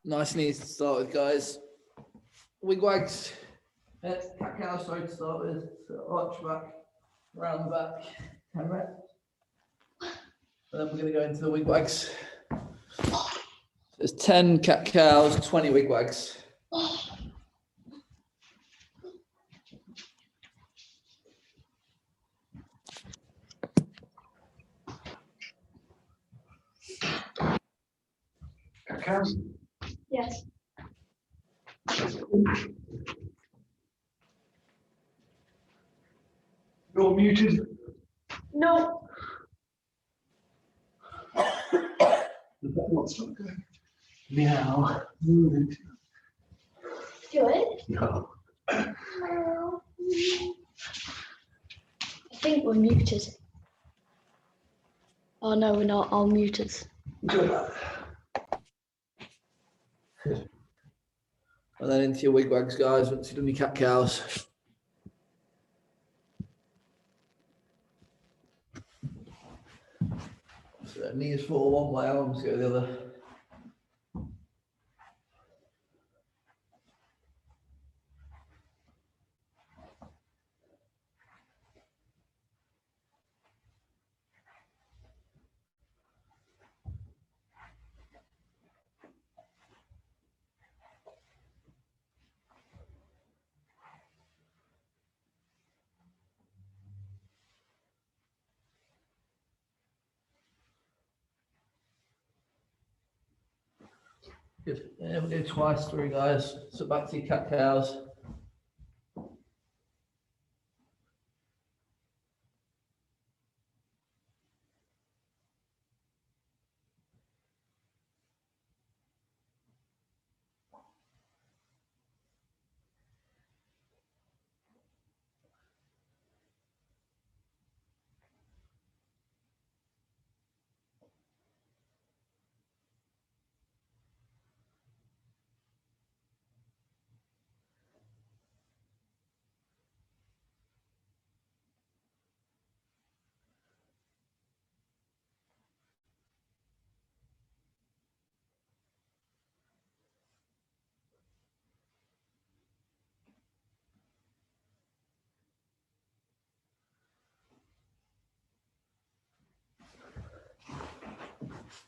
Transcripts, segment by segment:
Nice and easy to start with, guys. Wig wags. Cat cow, sorry to start with. So arch back, around the back, 10 reps. And then we're going to go into the wig wags. So there's 10 cat cows, 20 wig wags. Cat cows? Yes. You're muted. No. What's not going? Meow. Moving. Good. No. I think we're muted. Oh no, we're not. I'll mute us. Good. And then into your wig wags, guys, once you've done your cat cows. So knees fall one way, arms go the other. Good. Yeah, we'll go twice through, guys. So back to your cat cows.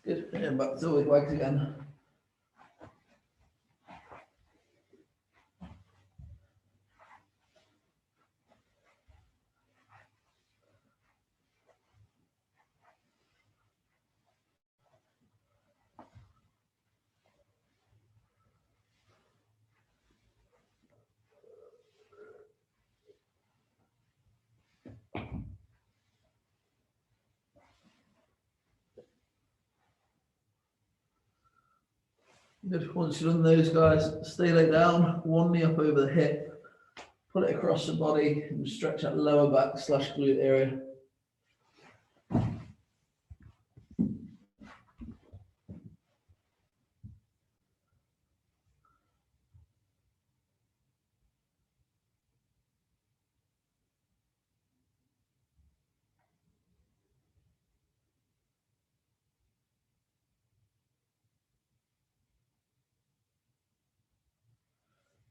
Good. And back to the wig wags again. Good. Once you've done those, guys, stay laid down, one knee up over the hip, put it across the body, and stretch that lower back / glute area.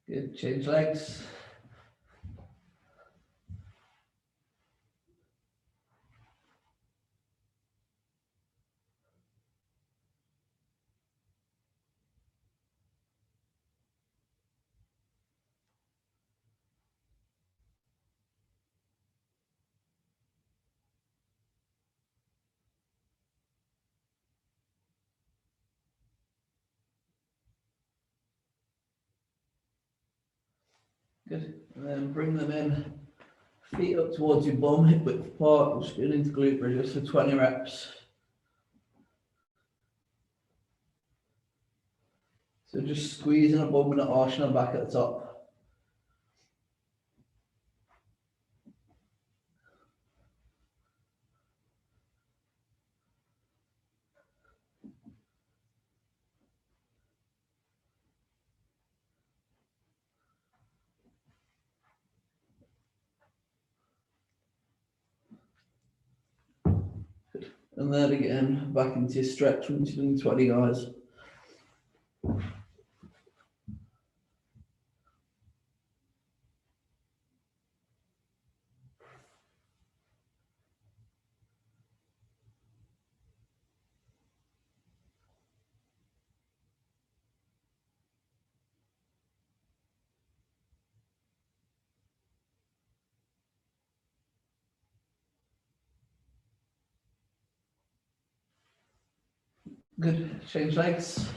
Good. Change legs. Good. And then bring them in. Feet up towards your bum, hip width apart. We'll spin into glute bridges for 20 reps. So just squeezing a bum and not arching the back at the top. And then again, back into your stretch once you've done 20, guys. Good. Change legs.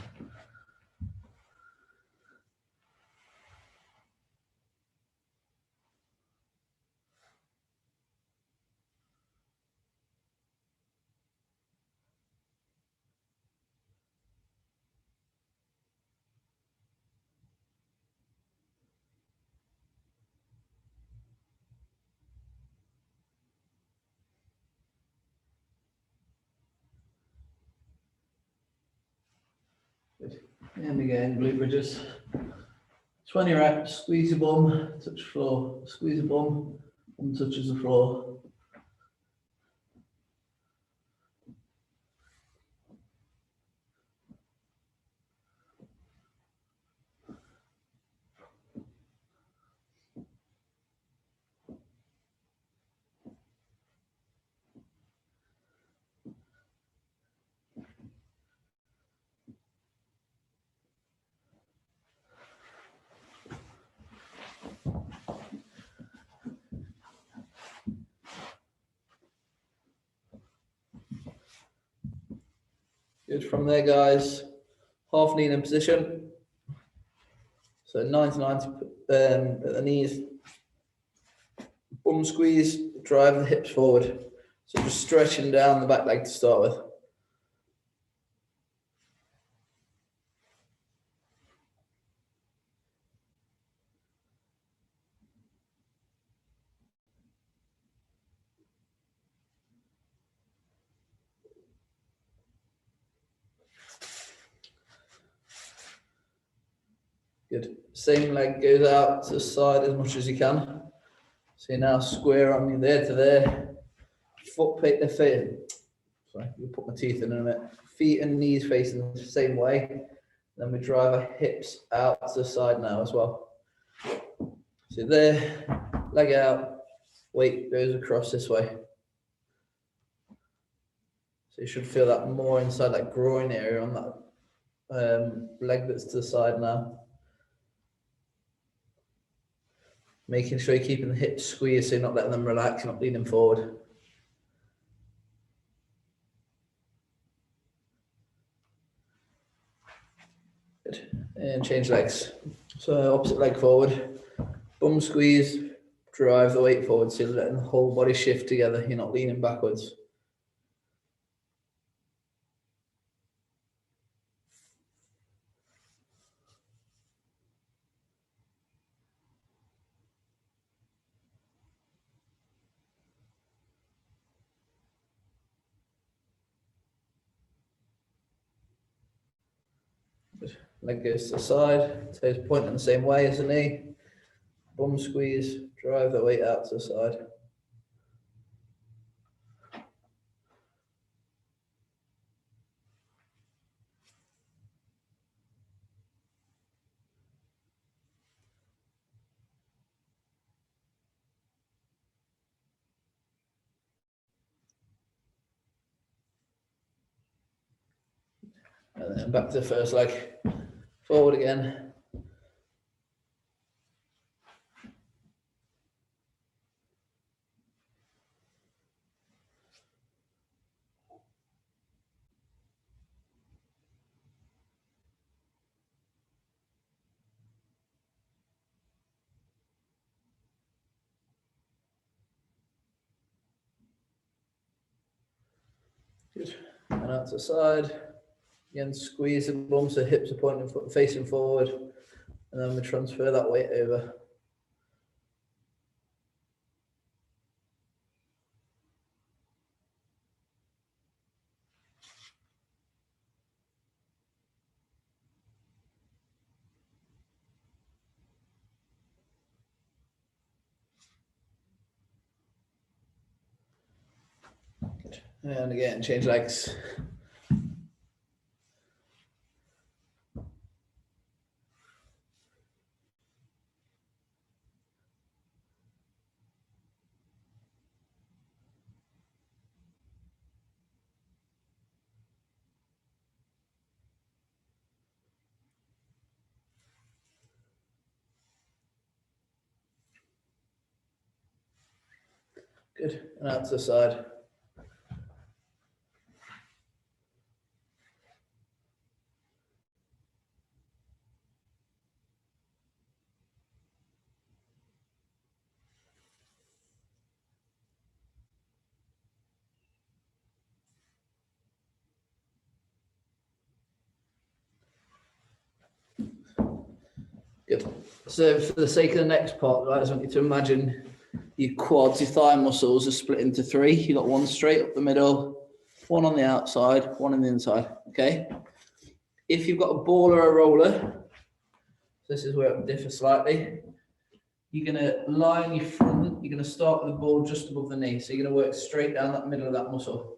Good. And again, glute bridges. 20 reps, squeeze your bum, touch floor, squeeze the bum touches the floor. Good. From there, guys, half knee in position. So 90 at the knees. Bum squeeze, drive the hips forward. So just stretching down the back leg to start with. Good. Same leg goes out to the side as much as you can. So you're now square on me there to there. Foot, feet. Sorry, you'll put my teeth in a minute. Feet and knees facing the same way. Then we drive our hips out to the side now as well. So there, leg out, weight goes across this way. So you should feel that more inside that groin area on that leg that's to the side now. Making sure you're keeping the hips squeezed so you're not letting them relax, you're not leaning forward. Good. And change legs. So opposite leg forward, bum squeeze, drive the weight forward so you're letting the whole body shift together, you're not leaning backwards. Good. Leg goes to the side, toes pointing the same way as the knee. Bum squeeze, drive the weight out to the side. And then back to the first leg. Forward again. Good. And out to the side. Again, squeeze the bum so hips are pointing, facing forward. And then we transfer that weight over. Good. And again, change legs. Good. And out to the side. Good. So for the sake of the next part, guys, I want you to imagine your quads, your thigh muscles are split into three. You've got one straight up the middle, one on the outside, one on the inside, okay? If you've got a ball or a roller, this is where it differs slightly. You're going to lie on your front. You're going to start with the ball just above the knee. So you're going to work straight down that middle of that muscle.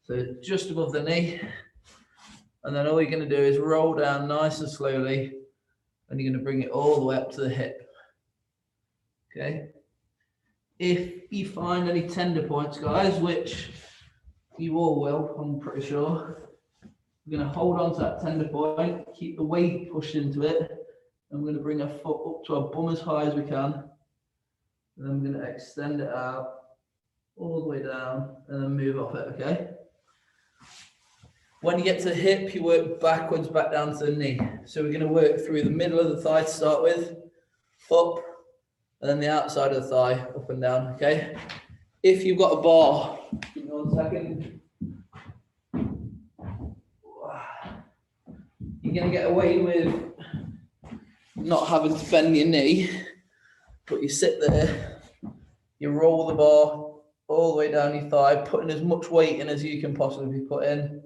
So just above the knee. And then all you're going to do is roll down nice and slowly. And you're going to bring it all the way up to the hip. Okay. If you find any tender points, guys, which you all will, I'm pretty sure, we're going to hold on to that tender point, keep the weight pushed into it. And we're going to bring our foot up to our bum as high as we can. And then we're going to extend it out all the way down and then move off it, okay? When you get to the hip, you work backwards, back down to the knee. So we're going to work through the middle of the thigh to start with, up, and then the outside of the thigh, up and down, okay? If you've got a bar, give me 1 second. You're going to get away with not having to bend your knee, but you sit there, you roll the bar all the way down your thigh, putting as much weight in as you can possibly put in,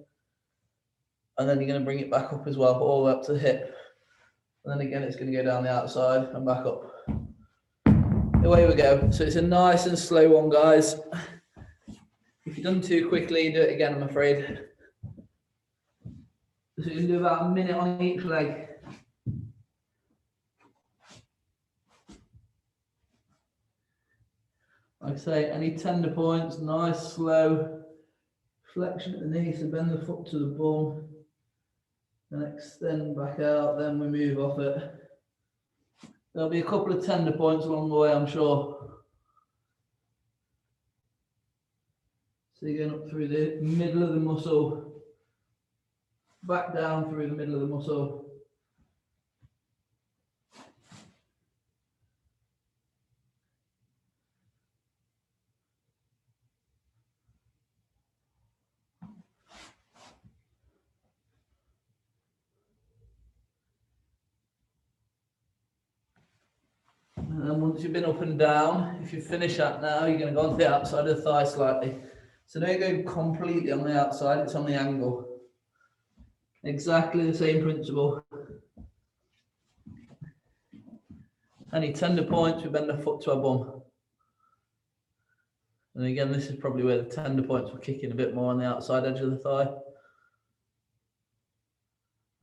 and then you're going to bring it back up as well, all the way up to the hip, and then again it's going to go down the outside and back up. Away we go. So it's a nice and slow one, guys. If you've done too quickly, do it again, I'm afraid. So you can do about a minute on each leg. Like I say, any tender points, nice, slow flexion at the knee, so bend the foot to the bum, and extend back out, then we move off it. There'll be a couple of tender points along the way, I'm sure. So you're going up through the middle of the muscle, back down through the middle of the muscle. And then once you've been up and down, if you finish that now, you're going to go on the outside of the thigh slightly. So don't go completely on the outside, it's on the angle. Exactly the same principle. Any tender points, we bend the foot to our bum. And again, this is probably where the tender points will kick in a bit more on the outside edge of the thigh.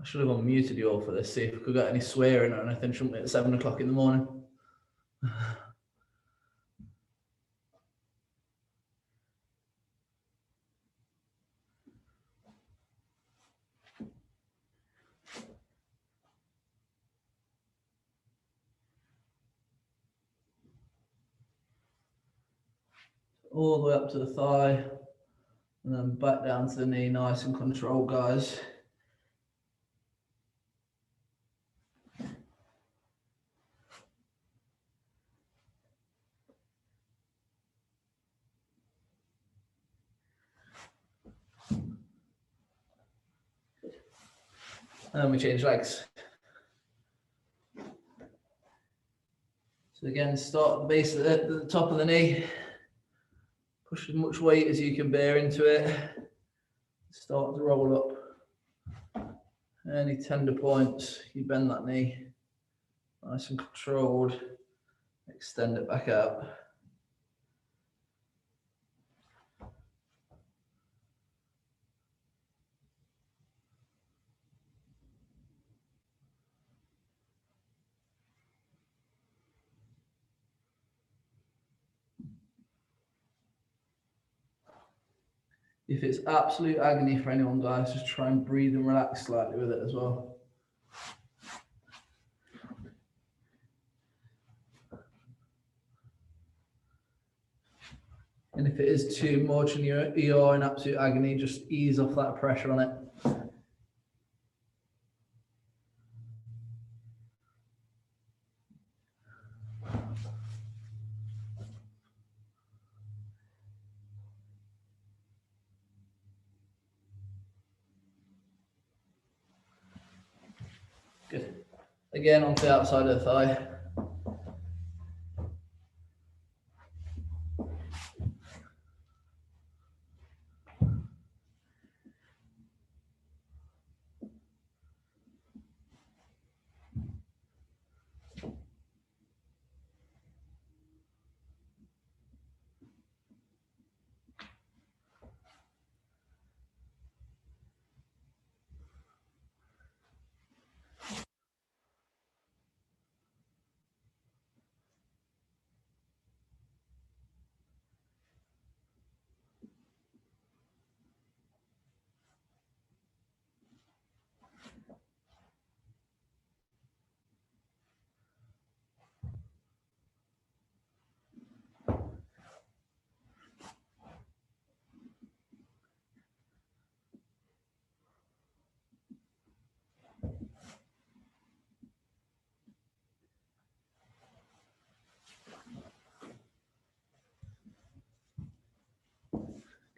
I should have unmuted you all for this, see if we could get any swearing or anything, shouldn't we, at 7 o'clock in the morning. All the way up to the thigh, and then back down to the knee, nice and controlled, guys. And then we change legs. So again, start at the base of the top of the knee. Push as much weight as you can bear into it. Start to roll up. Any tender points, you bend that knee. Nice and controlled. Extend it back out. If it's absolute agony for anyone, guys, just try and breathe and relax slightly with it as well. And if it is too much and you're in absolute agony, just ease off that pressure on it. Good. again onto the outside of the thigh.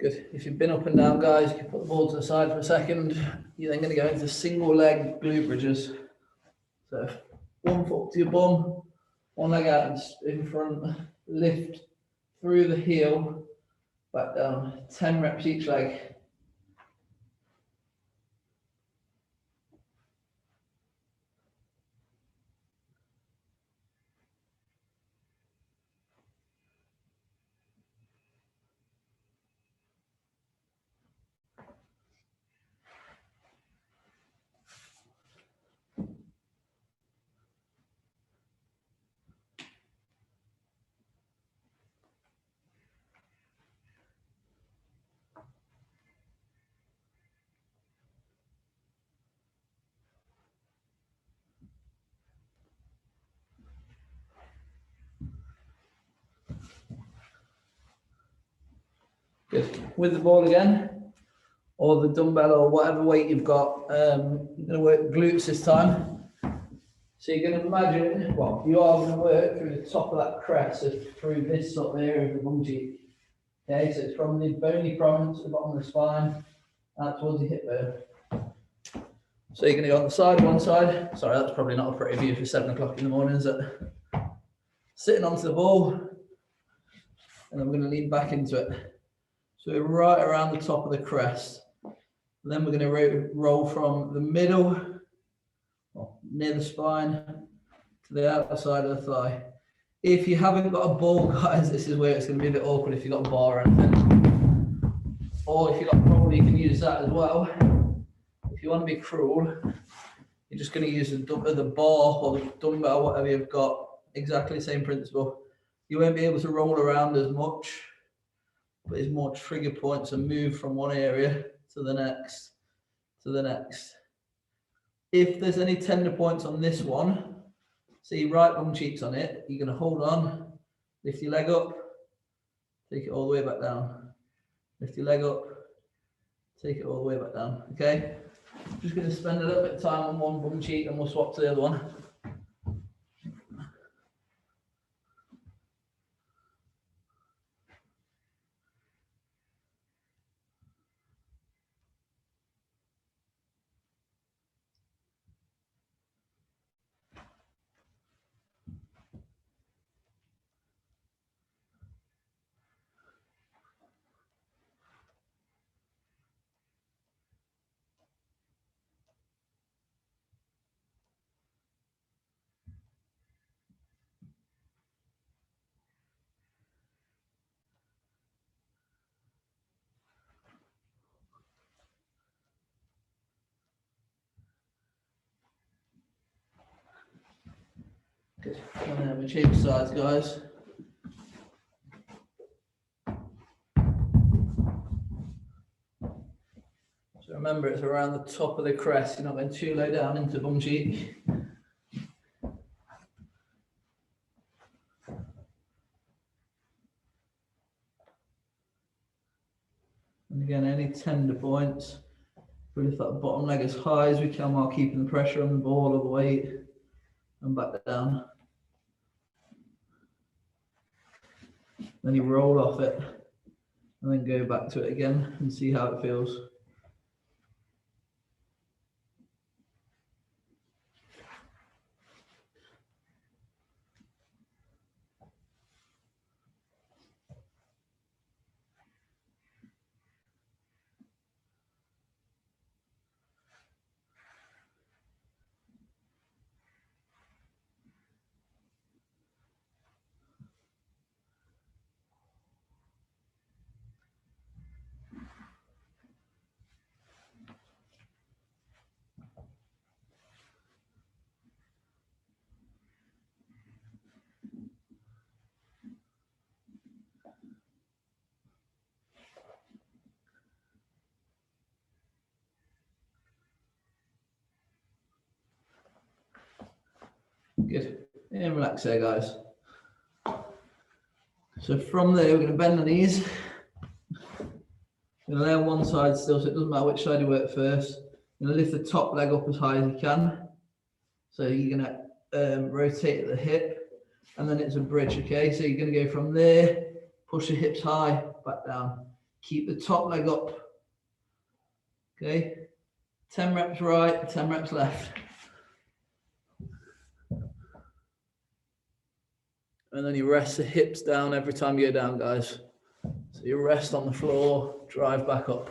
Good. If you've been up and down, guys, you can put the ball to the side for a second. You're then going to go into single leg glute bridges. So one foot to your bum, one leg out in front, lift through the heel, back down. 10 reps each leg. Good. With the ball again, or the dumbbell, or whatever weight you've got, you're going to work glutes this time. So you're going to imagine, well, you are going to work through the top of that crest, so through this sort of area of the bum cheek. Okay, so it's from the bony prominence to the bottom of the spine, out towards the hip bone. So you're going to go on the side, one side. Sorry, that's probably not a pretty view for 7 o'clock in the morning, is it? Sitting onto the ball, and then we're going to lean back into it. So we're right around the top of the crest. And then we're going to roll from the middle, well, near the spine, to the outside of the thigh. If you haven't got a ball, guys, this is where it's going to be a bit awkward if you've got a bar or anything. Or if you've got a ball, you can use that as well. If you want to be cruel, you're just going to use the bar or the dumbbell, whatever you've got. Exactly the same principle. You won't be able to roll around as much, but it's more trigger points and move from one area to the next, to the next. If there's any tender points on this one, see right bum cheeks on it, you're going to hold on, lift your leg up, take it all the way back down. Lift your leg up, take it all the way back down. Okay? Just going to spend a little bit of time on one bum cheek and we'll swap to the other one. Good. And then we change sides, guys. So remember, it's around the top of the crest. You're not going too low down into bum cheek. And again, any tender points, we lift that bottom leg as high as we can while keeping the pressure on the ball or the weight, and back down. Then you roll off it, and then go back to it again and see how it feels. Good. And relax there, guys. So from there, we're going to bend the knees. We're going to lay on one side still, so it doesn't matter which side you work first. You're going to lift the top leg up as high as you can. So you're going to rotate the hip, and then it's a bridge, okay? So you're going to go from there, push the hips high, back down. Keep the top leg up, okay? 10 reps right, 10 reps left. And then you rest the hips down every time you go down, guys. So you rest on the floor, drive back up.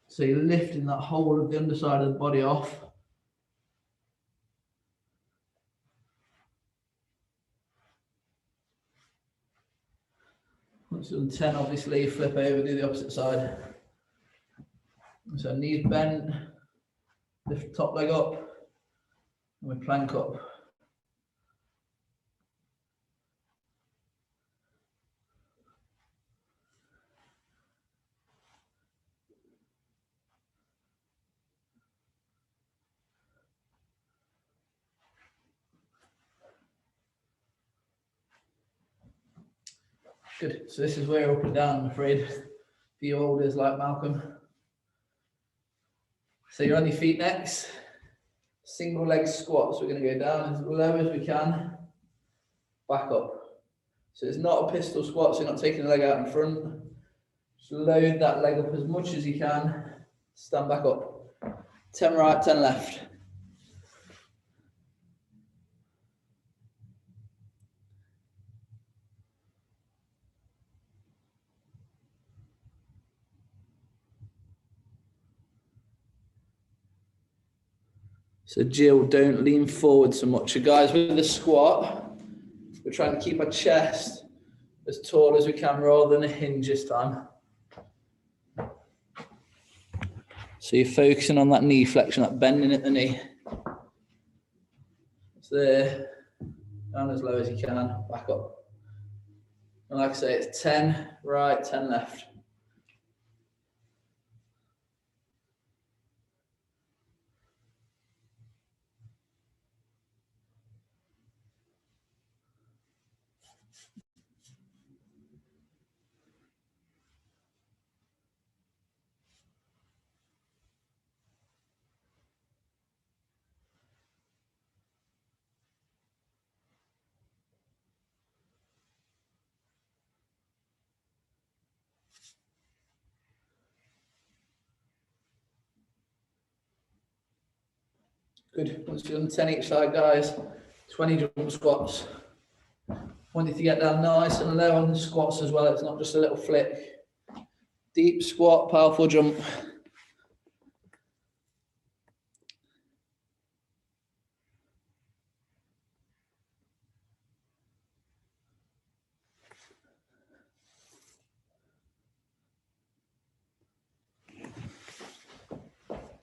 So you're lifting that whole of the underside of the body off. Once you've done 10, obviously, you flip over, do the opposite side. So knees bent, lift the top leg up, and we plank up. Good. So this is where up and down, I'm afraid, for you olders like Malcolm. So you're on your feet next. Single leg squats. We're going to go down as low as we can. Back up. So it's not a pistol squat, so you're not taking the leg out in front. Just load that leg up as much as you can. Stand back up. 10 right, 10 left. So Jill, don't lean forward so much. So guys, with the squat, we're trying to keep our chest as tall as we can rather than a hinge this time. So you're focusing on that knee flexion, that bending at the knee. So there, down as low as you can, back up. And like I say, it's 10 right, 10 left. Good. Once you've done 10 each side, guys, 20 jump squats. Want you to get down nice and low on the squats as well. It's not just a little flick. Deep squat, powerful jump.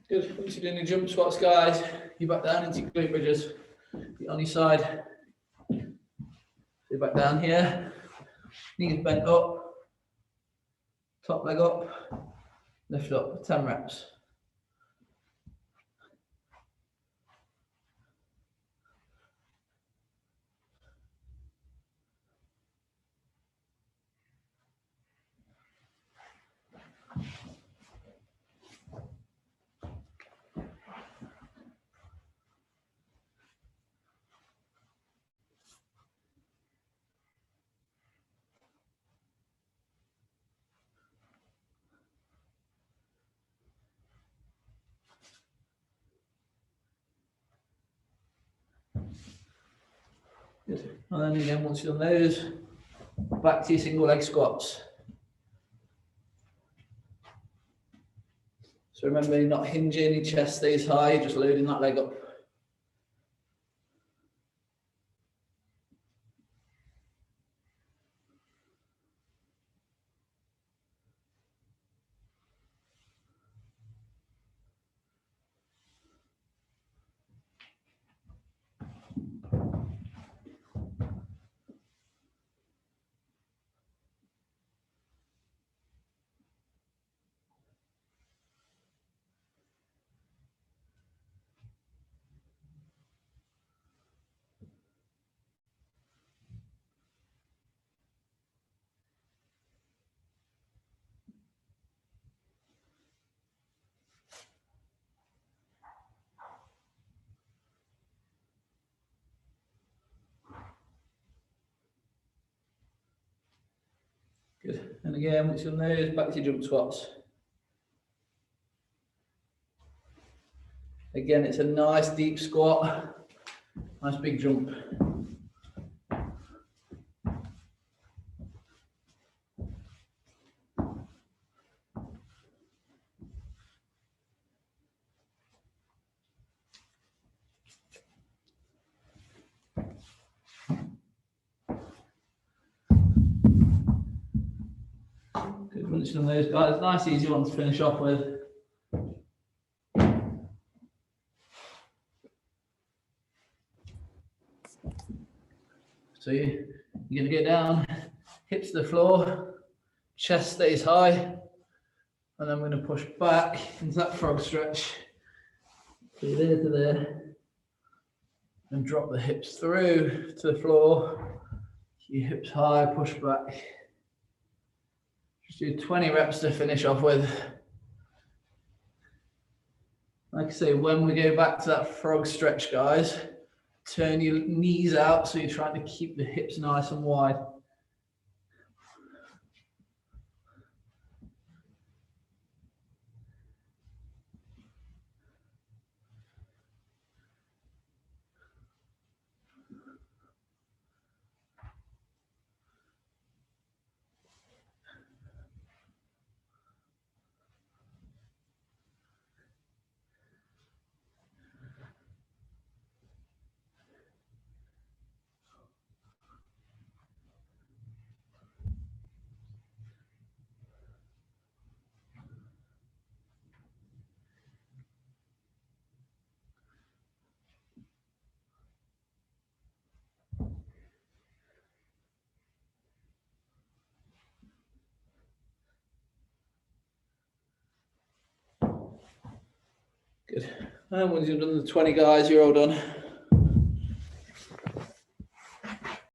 Good. Once you're doing your jump squats, guys, you back down into your glute bridges. Feet on your side. You're back down here. Knees bent up. Top leg up. Lift up. 10 reps. Good. And then again, once you've done those, back to your single leg squats. So remember, you're not hinging, your chest stays high, you're just loading that leg up. Good. And again, once you're on those, back to your jump squats. Again, it's a nice deep squat, nice big jump. Good, once you've done those guys, nice easy one to finish off with. So you're going to get down, hips to the floor, chest stays high, and then we're going to push back into that frog stretch. So you're there to there, and drop the hips through to the floor. Keep your hips high, push back. Just do 20 reps to finish off with. Like I say, when we go back to that frog stretch, guys, turn your knees out so you're trying to keep the hips nice and wide. Good. And once you've done the 20 guys, you're all done.